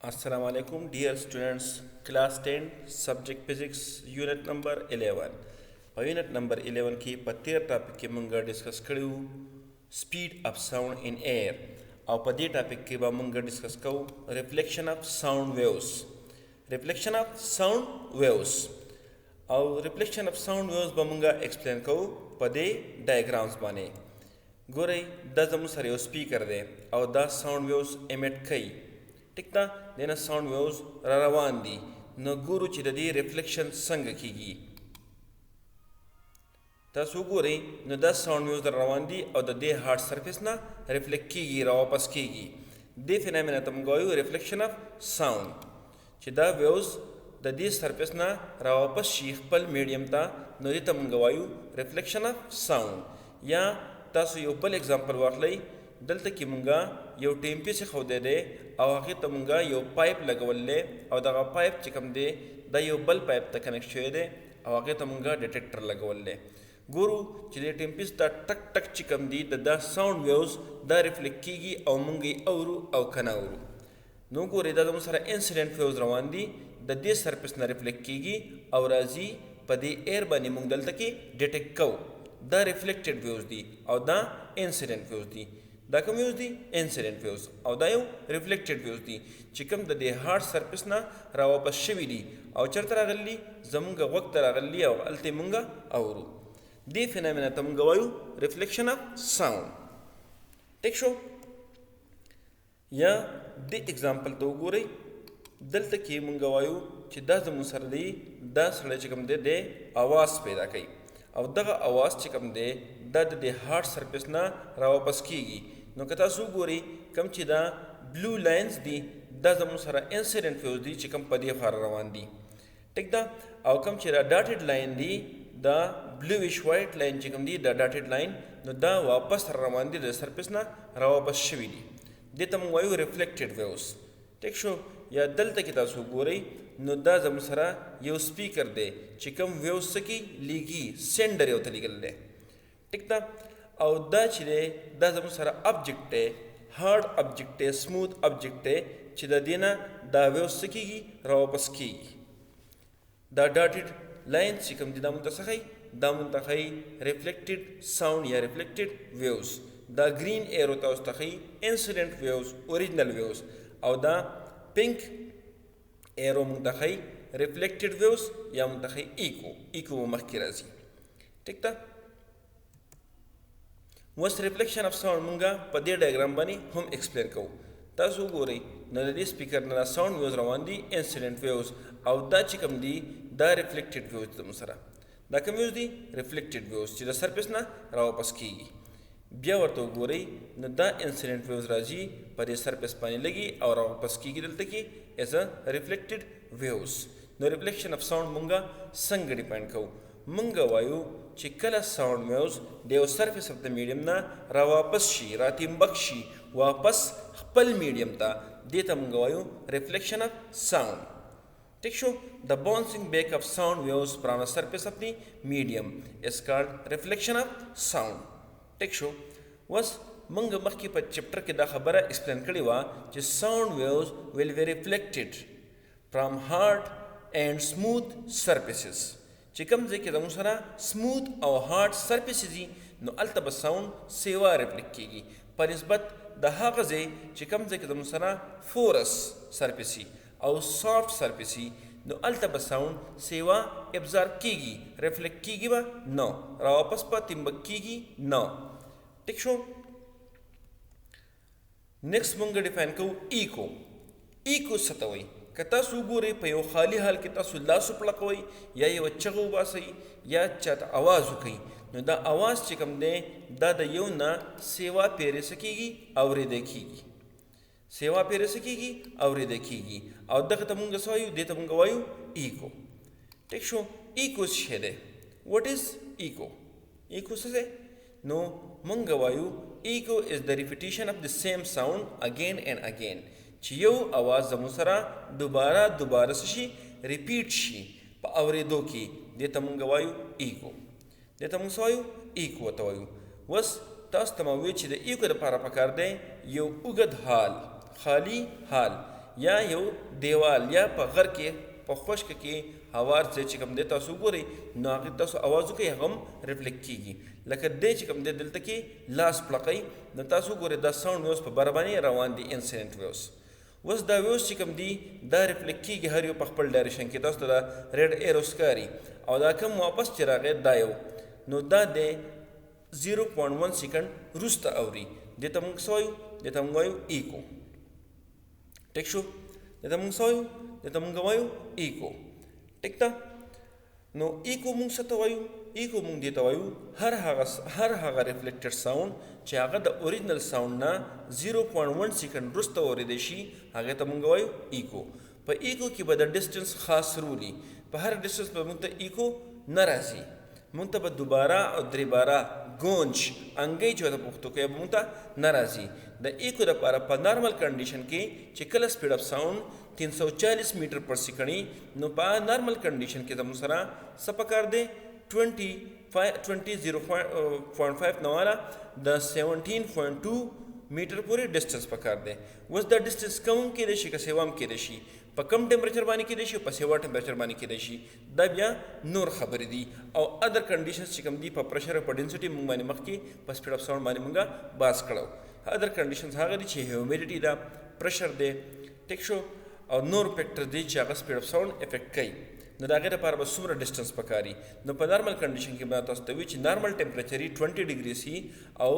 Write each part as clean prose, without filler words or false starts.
Assalamu alaikum, dear students, class 10, subject physics, unit number 11. په unit number 11 کې په تیر ټاپک کې مونږ ډیسکس کړیو speed of sound in air او په دې ټاپک کې به مونږ ډیسکس کوو reflection of sound waves. reflection of sound waves او reflection of sound waves به مونږ explain کوو په دې diagrams باندې. ګورئ دا زموږ سره یو سپیکر دی او دا sound waves emit کوي. ټیک ده دنه ساوند ویوز را روان دي نو ګورو چې د دې ریفلیکشن څنګه کیږي. تاسو ګورئ نو دا ساوند ویوز را روان دي او د دې هارډ سرفیس نه ریفلیکټ کیږي را واپس کیږي. دې فینامنا ته موږ وایو ریفلیکشن اف ساوند چې دا ویوز د دې سرفیس نه را واپس شي خپل میډیم ته نو دې ته موږ وایو ریفلیکشن اف ساوند. یا تاسو یو بل اگزامپل واخلئ دلته کې مونږه یو ټیم پیس خو دی او هغې ته مونږه یو پایپ لګولی او دغه پایپ چې کوم دی دا یو بل پایپ ته کنیکټ شوی دی او هغې ته مونږه ډیټیکټر لګولی. ګورو چې د ټیم پیس دا ټک ټک چې کوم دی د دا ساوند ویوز دا ریفلیکټ کیږي او مونږ یې اورو او که نه اورو. نو ګورئ دا زموږ سره انسیډنټ ویوز روان دي د دې سرفیس نه ریفلیکټ کیږي او راځي په دې ایر باندې مونږ دلته کې ډیټیکټ کوو. دا ریفلیکټډ ویوز دي او دا انسیډنټ ویوز دي. دا کوم ویوز دي انسیډنټ ویوز او دا یو ریفلیکټډ ویوز دي چې کوم د دې هارډ سرفیس نه را واپس شوي دي او چېرته راغلي زمونږ غوږ ته راغلي او هلته مونږ اورو. دې فینامنا ته مونږ وایو ریفلیکشن اف ساوند. ټیک شو. یا دې اگزامپل ته وګورئ دلته کې مونږ وایو چې دا زموږ سره دی دا سړی چې کوم دی د اواز پیدا کوي او دغه اواز چې کوم دی دا د دې هارډ سرفیس نه را واپس کیږي. نو که تاسو وګورئ کوم چې دا بلو لاینز دي دا زموږ سره انسیډنټ ویوز دي چې کوم په دې خوا روان دي. ټیک ده. او کوم چې دا ډاټډ لاین دي دا بلویش وایټ لاین چې کوم دي دا ډاټډ لاین نو دا واپس روان دي د سرفیس نه را واپس شوي دي. دې ته موږ وایو ریفلیکټډ ویوز. ټیک شو. یا دلته کې تاسو وګورئ نو دا زموږ سره یو سپیکر دی چې کوم ویوز څه کوي لیږي سینډر یې ورته لیږلی دی. ټیک ده. او دا چې دی دا زموږ سره ابجیکټ دی هارډ ابجیکټ دی سموث ابجیکټ دی چې د دې نه دا ویوز څه کیږي را واپس کیږي. دا ډاټډ لاین چې کوم دي دا مونږ ته څه ښایي دا مونږ ته ښایي ریفلیکټډ ساوند یا ریفلیکټډ ویوز. دا ګرین ایرو ته اوس ته ښایي انسیډنټ ویوز اوریجنل ویوز او دا پینک ایرو مونږ ته ښایي ریفلیکټډ ویوز یا مونږ ته ښایي ایکو مخکې راځي. ټیک ده. اوس ریفلیکشن اف ساوند مونږه په دې ډایګرام باندې هم ایکسپلین کوو. تاسو وګورئ نو د دې سپیکر نه ساوند ویوز روان دي انسیډنټ ویوز او دا چې کوم دي دا ریفلیکټډ ویوز دي زموږ سره. دا کوم ویوز دي ریفلیکټډ ویوز چې د سرفیس نه را واپس کیږي. بیا ورته وګورئ نو دا انسیډنټ ویوز راځي په دې سرفیس باندې لګي او را واپس کیږي دلته کې ایز ا ریفلیکټډ ویوز. نو ریفلیکشن اف ساوند مونږه څنګه ډیپینډ کوو مونږه وایو چې کله ساوند ویوز د یو سرفیس اف د میډیم نه را واپس شي را تیمبک شي واپس خپل میډیم ته دې ته مونږ وایو ریفلیکشن اف ساوند. ټیک شو. د باؤنسینګ بیک اف ساوند ویوز فرام د سرفیس اف دی میډیم از کالډ ریفلیکشن اف ساوند. ټیک شو. اوس مونږ مخکې په چپټر کې دا خبره ایکسپلین کړې وه چې ساوند ویوز ویل بی ریفلیکټډ فرام هارډ اینڈ سموث سرفیسز. چې کوم ځای کې زموږ سره سموث او هارډ سرفیسز دي نو هلته به ساوند سیوا ریفلیکټ کیږي په نسبت د هغه ځای چې کوم ځای کې زموږ سره فورس سرفیس او سافټ سرفیس نو هلته به ساوند سیوا ابزارب کیږي ریفلیکټ کیږي به نو را واپس به تیمبک کیږي نو. ټیک شو. نیکسټ مونږ ډیفاین کوو ایکو. ایکو څه ته وایي که تاسو وګورئ په یو خالی حال کې تاسو لاس وپړقوئ یا یوه چغه وباسئ یا چاته اواز وکئ نو دا اواز چې کوم دی دا د یو نه سیوا پیرې څه کیږي اورېدی کیږي. سیوا پیرې څه کیږي اورېدی کیږي او دغه ته مونږ څه وایو دې ته مونږ وایو ایکو. ټیک شو. ایکو څه شی دی واټ از ایکو. ایکو څه دی نو مونږ وایو ایکو از د ریپیټیشن اف د سیم ساوند اگین اینڈ اگین چې یو اواز زموږ سره دوباره څه شي ریپیټ شي په اورېدو کې دې ته مونږ وایو ایکو. دې ته مونږ څه وایو ایکو ته وایو. اوس تاسو ته مې وویل چې د ایکو دپاره پکار دی یو اوږد حال خالی حال یا یو دیوال یا په غر کې په خشک کې هوار ځای چې کوم دی تاسو ګورئ نو هغې تاسو اواز وکئ هغه هم ریفلیکټ کیږي لکه دی چې کوم دی دلته کې لاس پړقئ نو تاسو ګورئ دا ساوند ویوز په بر باندې روان دي انسیډنټ ویوز. اوس دا ویوز چې کوم دي دا ریفلیکټ کیږي هر یو په خپل ډایریکشن کې. تاسو ته دا ریډ ایرو ښکاري او دا کوم واپس چې راغی دا یو نو دا دی 0.1 سیکنډ وروسته اوري. دې ته موږ څه وایو؟ دې ته موږ وایو ایکو. ټیک شو؟ دې ته موږ څه وایو؟ دې ته موږ وایو ایکو. ټیک ده؟ نو ایکو موږ څه ته وایو؟ ایکو موږ دې ته وایو هر هغه ریفلیکټډ ساوند چې هغه د اوریجنل ساوند نه 0.1 سیکنډ وروسته اورېدی شي هغې ته موږ وایو ایکو. په ایکو کې به د ډسټنس خاص رولي. په هر ډسټنس به موږ ته ایکو نه راځي. موږ ته به دوباره او درې باره ګونج انګی چې د پښتو کې به موږ ته نه راځي. د ایکو دپاره په نارمل کنډیشن کې چې کله سپیډ اف ساوند 340 میټر پر سیکنډ نو په نارمل کنډیشن کې زموږ سره څه پکار دی 0.5 نه والا د 17.2 میټر پورې ډسټنس پکار دی. اوس دا ډسټنس کم هم کیدی شي که سیوا هم کیدی شي. په کم ټمپریچر باندې کیدی شي په سیوا ټمپریچر باندې کیدی شي. دا بیا نور خبرې دي. او ادر کنډیشنز چې کوم دي په پریشر او په ډینسټي موږ باندې مخکې په سپیډ اف ساوند باندې موږ باز کړو. ادر کنډیشنز هغه دي چې هیومیډیټي ده پریشر دی ټیک شو او نور فیکټر دی چې هغه سپیډ اف ساوند افیکټ کوي. نو د هغې لپاره به څومره ډسټنس پکاري. نو په نارمل کنډیشن کې به تاسو ته وي چې نارمل ټمپریچر 20 ډګري سي او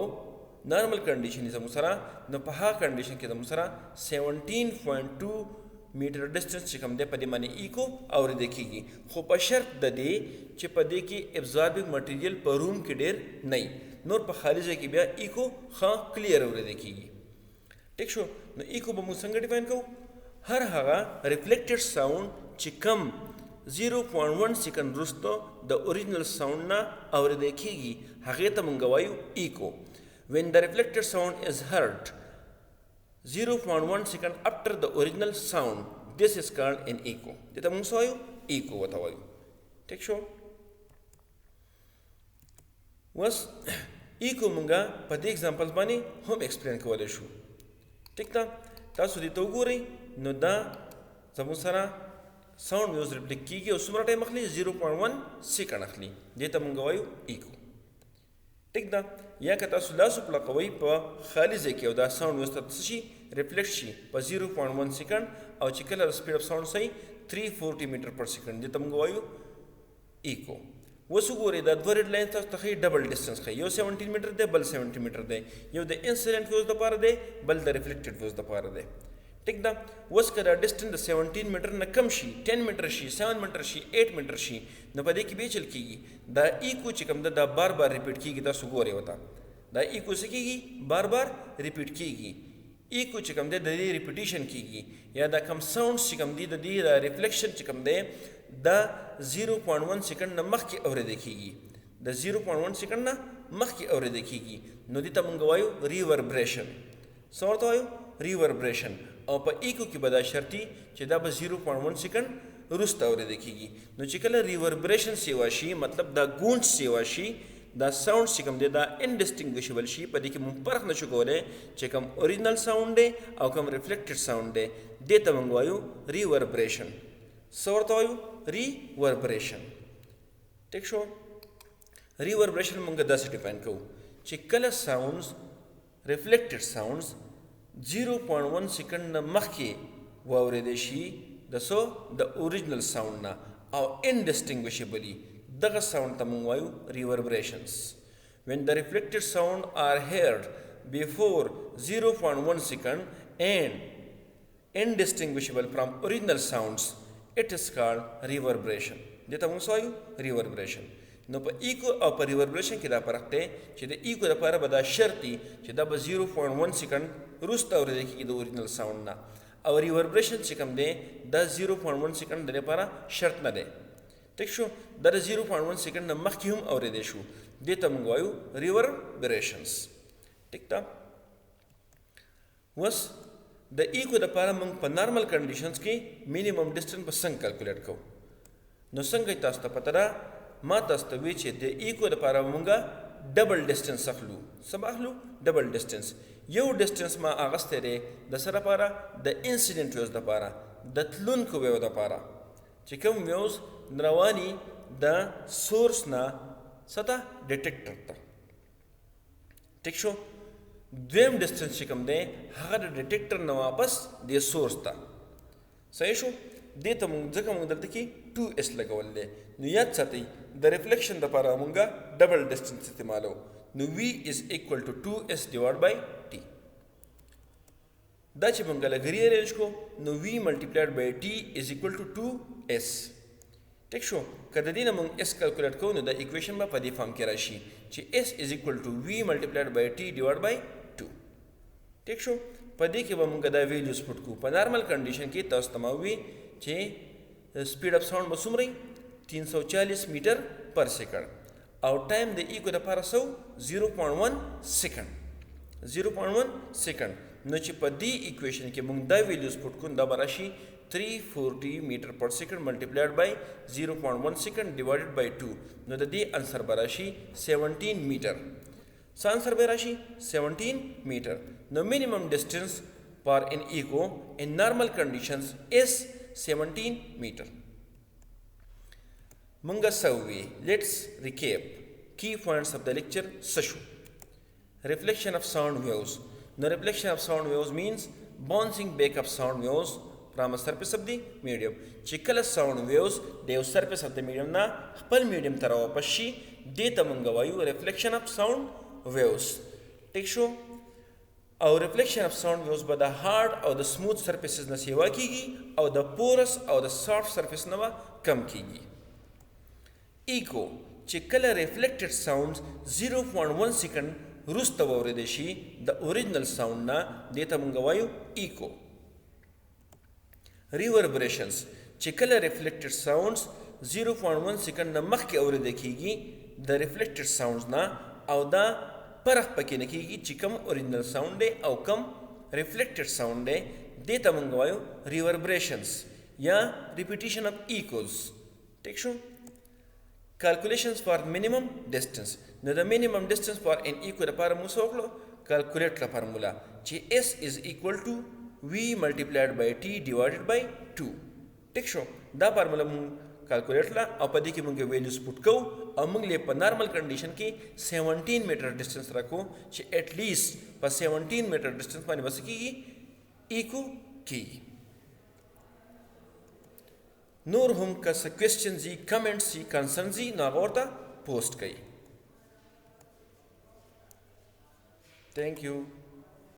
نارمل کنډیشن یې زموږ سره نو په هغه کنډیشن کې زموږ سره 17.2 میټر ډسټنس چې کوم دی په دې باندې ایکو اورېدی کېږي. خو په شرط د دې چې په دې کې ابزاربینګ مټیریل په روم کې ډېر نه وي. نور په خالي ځای کې بیا ایکو ښه کلیر اورېدی کېږي. ټیک شو؟ نو ایکو به موږ څنګه ډیفاین کوو؟ هر هغه ریفلیکټډ ساوند چې کم 0.1 سیکنډ وروسته د اوریجنل ساوند نه اورېدی کېږي هغې ته موږ وایو ایکو. When the reflected sound is heard 0.1 second after the original sound, this is called an echo. دې ته موږ څه وایو؟ ایکو ورته وایو. ټیک شو؟ اوس ایکو موږ په دې اګزامپلز باندې هم ایکسپلین کولی شو. ټیک ده؟ تاسو دې ته وګورئ نو دا زموږ سره ساوند ویوز ریفلیکټ کېږي او څومره ټایم اخلي 0.1 سیکنډ اخلي. دې ته موږ وایو ایکو. ټیک ده؟ یا که تاسو لاس وپړقوئ په خالي ځای کې او دا ساوند ویوز ته څه شي ریفلیکټ شي په 0.1 سیکنډ او چې کله د سپیډ اف ساوند صحیح 340 میټر پر سیکنډ دې ته موږ وایو ایکو. اوس وګورئ دا دوه ریډ لاین تاسو ته ښایي ډبل ډسټنس ښایي. یو 17 میټر دی بل 70 میټر دی. یو د انسیډنټ ویوز دپاره دی بل د ریفلیکټډ ویوز دپاره دی. ټیک ده؟ اوس که دا ډسټنس د 17 میټر نه کم شي 10 میټر شي 7 میټر شي 8 میټر شي نو په دې کې بیا چل کېږي دا ایکو چې کوم ده دا بار بار ریپیټ کېږي. تاسو ګورئ ورته دا ایکو څه کېږي بار بار ریپیټ کېږي. ایکو چې کوم دی د دې ریپیټیشن کېږي یا دا کم ساوندز چې کوم دي د دې دا ریفلیکشن چې کوم دی دا 0.1 سیکنډ نه مخکې اورېدی کېږي. د 0.1 سیکنډ نه مخکې اورېدی کېږي نو دې ته موږ وایو ریوربریشن. څه ورته وایو؟ ریوربریشن. او په ایکو کې به دا شرطي چې دا به 0.1 سیکنډ وروسته اورېدی کېږي. نو چې کله ریوربریشن سیوا شي مطلب دا گونج سیوا شي دا ساوند چې کوم دی دا انډسټنګویشبل شي. په دې کې موږ فرق نشو کولی چې کوم اوریجنل ساوند دی او کوم ریفلیکټډ ساوند دی. دې ته موږ وایو ریوربریشن. څه ورته وایو؟ ریوربریشن. ټیک شو؟ ریوربریشن موږ داسې ډیفاین کوو چې کله ساوندز ریفلیکټډ ساوندز 0.1 سیکنډ نه مخکې واورېدی شي د څه د اوریجنل ساوند نه او انډسټنګویشبلي دغه ساوند ته موږ وایو ریوربریشنز. when the reflected sound are heard before 0.1 second and indistinguishable from original sounds it is called reverberation. دې ته موږ وایو ریوربریشن. نو په ایکو او په ریوربریشن کې دا فرق دی چې د ایکو لپاره به دا شرط دی چې دا به 0.1 سیکنډ وروسته اورېدی کېږي د اوریجنل ساوند نه او ریوربریشن چې کوم دی دا 0.1 سیکنډ د لپاره شرط نه دی. ټیک شو؟ دا د 0.1 سیکنډ نه مخکې هم اورېدی شو. دې ته موږ وایو ریوربریشنز. ټیک ده؟ اوس د ایکو دپاره موږ په نارمل کنډیشنز کې مینیمم ډسټنس به څنګه کیلکولیټ کوو؟ نو څنګه تاسو ته پته ده ما تاسو ته وی چې د ایکو دپاره موږ ډبل ډسټنس اخلو. څه به اخلو؟ ډبل ډسټنس. یو ډسټنس ما اغستی دی د څه لپاره د انسیډنټ ویوز دپاره د تلونکو ویو دپاره چې کوم ویوز رواني د سورس نه څه ته ډیټیکټر ته ټیک شو دویم ډسټنس چې کوم دی هغه د ډیټیکټر نه واپس د سورس ته صحیح شو دې ته مونږ ځکه مونږ دلته کې 2s لګول دی نو یاد ساتئ د ریفلیکشن دپاره مونږه ډبل ډسټنس استعمالو نو v is equal to 2s divided by t دا چې مونږ لګري ارینج کو نو v multiplied by t is equal to 2s ټیک شو که د دې نه مونږ s کیلکولیټ کوو نو د ایکویشن به په دې فارم کې راشي چې s is equal to v multiplied by t divided by 2 ټیک شو په دې کې به مونږ دا ویلیوز پټ کوو په نارمل کنډیشن کې تاسو ته ما ووي چې سپیډ اف ساوند به څومره 340 میټر پر سیکنډ او ټایم د ایکو دپاره سو 0.1 سیکنډ 0.1 سیکنډ نو چې په دې ایکویشن کې مونږ دا ویلیوز پټ کوو دا به راشي 340 میټر پر سیکنډ ملټیپلایډ بای 0.1 سیکنډ ډیوایډډ بای 2 نو د دې انسر به راشي 17 میټر څه انسر به راشي 17 میټر نو minimum distance for an echo in normal conditions is 17 meter. Munga Sawi, let's recap key points of the lecture session. Reflection of sound waves. The reflection of sound waves means bouncing back of sound waves from a surface of the medium. Chikala sound waves, the surface of the medium na khpal medium tara wapas shi deta munga vayu reflection of sound waves. Take show او ریفلیکشن اف ساوند ویوز به د هارد او د سموث سرفیسز نه سیوا کیږي او د پورس او د سافت سرفیس نه کم کیږي ایکو چې کله ریفلیکټډ ساوند 0.1 سیکنډ وروسته واورېدی شي د اوریجنل ساوند نه دې ته موږ وایو ایکو ریوربریشنز چې کله ریفلیکټډ ساوندز 0.1 سیکنډ نه مخکې اورېدل کیږي د ریفلیکټډ ساوندز نه او دا فرق پکې نه کیږي چې کوم اوریجنل ساوند دی او کوم ریفلیکټډ ساوند دی دې ته موږ وایو ریوربریشنز یا ریپیټیشن اف ایکوز ټیک شو کیلکولیشنز فار منیمم ډسټنس نو د منیمم ډسټنس فار ان ایکو لپاره موږ څه وکړو کیلکولیټ لا فارمولا چې s is equal to v multiplied by t divided by 2 ټیک شو دا فارمولا موږ کیلکولیټ لا او په دې کې موږ ویلیوز پټ کوو او موږ له په نارمل کنډیشن کې 17 میټر ډسټنس راکو چې اټ لیست په 17 میټر ډسټنس باندې بس کیږي ایکو کیږي نور هم که څه کوېسچن زی کمنټس زی کنسرن زی نو هغه ورته پوسټ کړئ تھینک یو